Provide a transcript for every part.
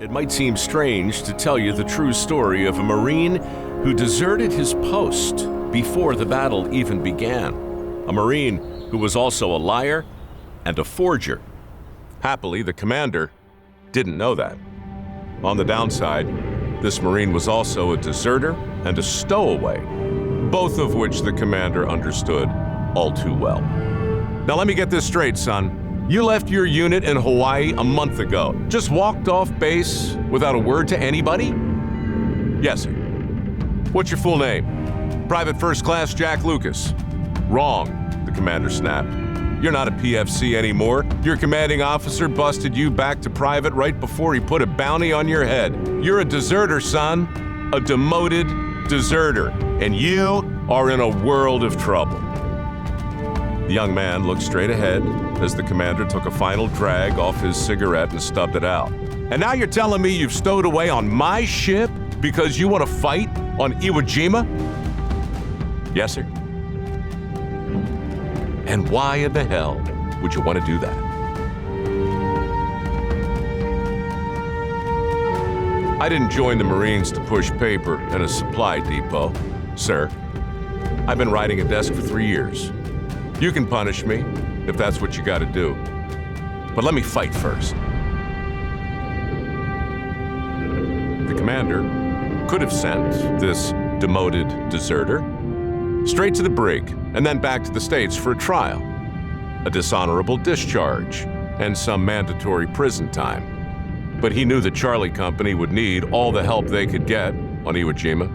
It might seem strange to tell you the true story of a Marine who deserted his post before the battle even began. A Marine who was also a liar and a forger. Happily, the commander didn't know that. On the downside, this Marine was also a deserter and a stowaway, both of which the commander understood all too well. Now let me get this straight, son. You left your unit in Hawaii a month ago. Just walked off base without a word to anybody? Yes, sir. What's your full name? Private First Class Jack Lucas. Wrong, the commander snapped. You're not a PFC anymore. Your commanding officer busted you back to private right before he put a bounty on your head. You're a deserter, son. A demoted deserter. And you are in a world of trouble. The young man looked straight ahead as the commander took a final drag off his cigarette and stubbed it out. And now you're telling me you've stowed away on my ship because you want to fight on Iwo Jima? Yes, sir. And why in the hell would you want to do that? I didn't join the Marines to push paper in a supply depot, sir. I've been riding a desk for 3 years. You can punish me if that's what you got to do. But let me fight first. The commander could have sent this demoted deserter straight to the brig and then back to the States for a trial, a dishonorable discharge, and some mandatory prison time. But he knew the Charlie Company would need all the help they could get on Iwo Jima,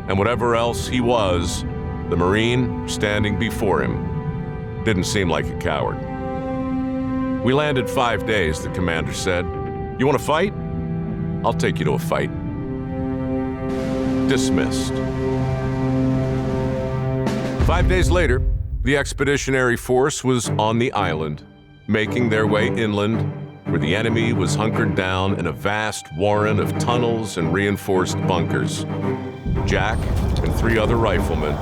and whatever else he was, the Marine standing before him didn't seem like a coward. We landed 5 days, the commander said. You want to fight? I'll take you to a fight. Dismissed. 5 days later, the expeditionary force was on the island, making their way inland, where the enemy was hunkered down in a vast warren of tunnels and reinforced bunkers. Jack and 3 other riflemen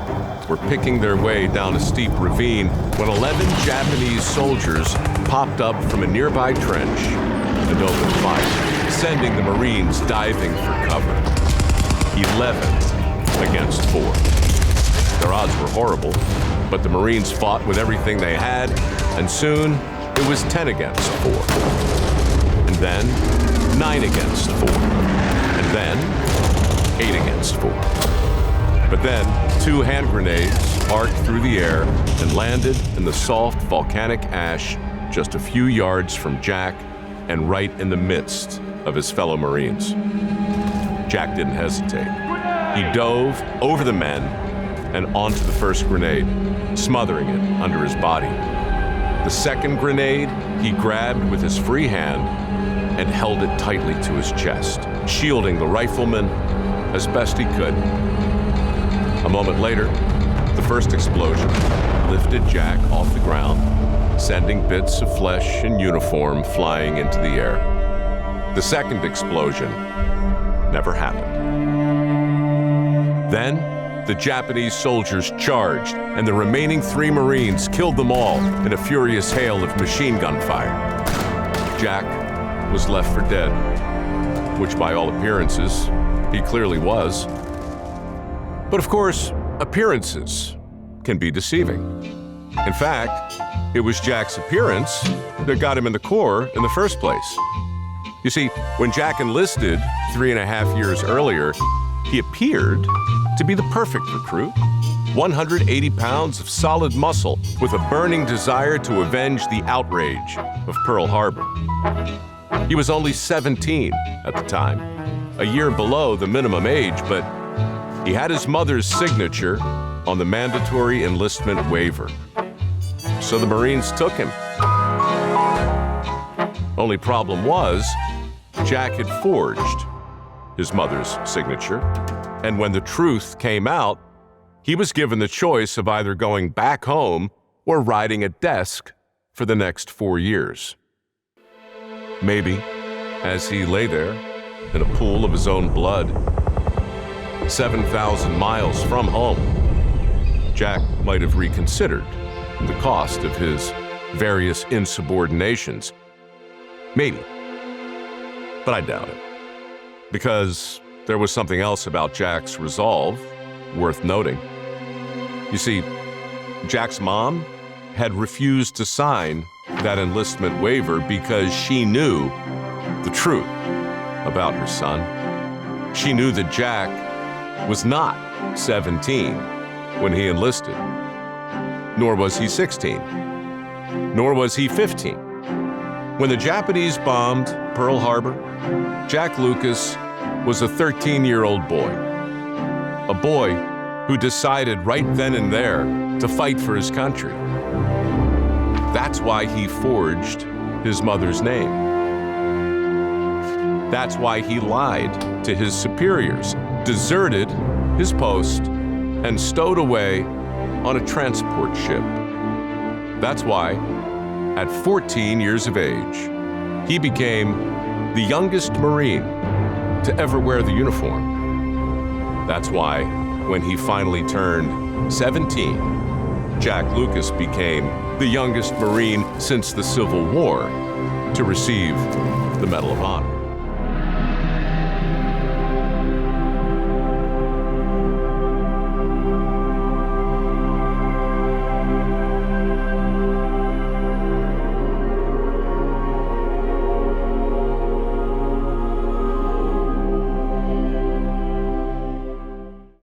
were picking their way down a steep ravine when 11 Japanese soldiers popped up from a nearby trench and opened fire, sending the Marines diving for cover. 11 against 4. Their odds were horrible, but the Marines fought with everything they had, and soon it was 10 against 4. And then 9 against 4. And then 8 against 4. But then 2 hand grenades arced through the air and landed in the soft volcanic ash just a few yards from Jack and right in the midst of his fellow Marines. Jack didn't hesitate. He dove over the men and onto the first grenade, smothering it under his body. The second grenade he grabbed with his free hand and held it tightly to his chest, shielding the rifleman as best he could. A moment later, the first explosion lifted Jack off the ground, sending bits of flesh and uniform flying into the air. The second explosion never happened. Then, the Japanese soldiers charged, and the remaining 3 Marines killed them all in a furious hail of machine gun fire. Jack was left for dead, which by all appearances, he clearly was. But of course, appearances can be deceiving. In fact, it was Jack's appearance that got him in the Corps in the first place. You see, when Jack enlisted 3.5 years earlier, he appeared to be the perfect recruit. 180 pounds of solid muscle with a burning desire to avenge the outrage of Pearl Harbor. He was only 17 at the time, a year below the minimum age, but he had his mother's signature on the mandatory enlistment waiver. So the Marines took him. Only problem was, Jack had forged his mother's signature, and when the truth came out, he was given the choice of either going back home or riding a desk for the next 4 years. Maybe, as he lay there in a pool of his own blood, 7,000 miles from home, Jack might have reconsidered the cost of his various insubordinations. Maybe, but I doubt it. because there was something else about Jack's resolve worth noting. You see, Jack's mom had refused to sign that enlistment waiver because she knew the truth about her son. She knew that Jack was not 17 when he enlisted, nor was he 16, nor was he 15. When the Japanese bombed Pearl Harbor, Jack Lucas was a 13-year-old boy, a boy who decided right then and there to fight for his country. That's why he forged his mother's name. That's why he lied to his superiors, deserted his post, and stowed away on a transport ship. That's why, at 14 years of age, he became the youngest Marine to ever wear the uniform. That's why, when he finally turned 17, Jack Lucas became the youngest Marine since the Civil War to receive the Medal of Honor.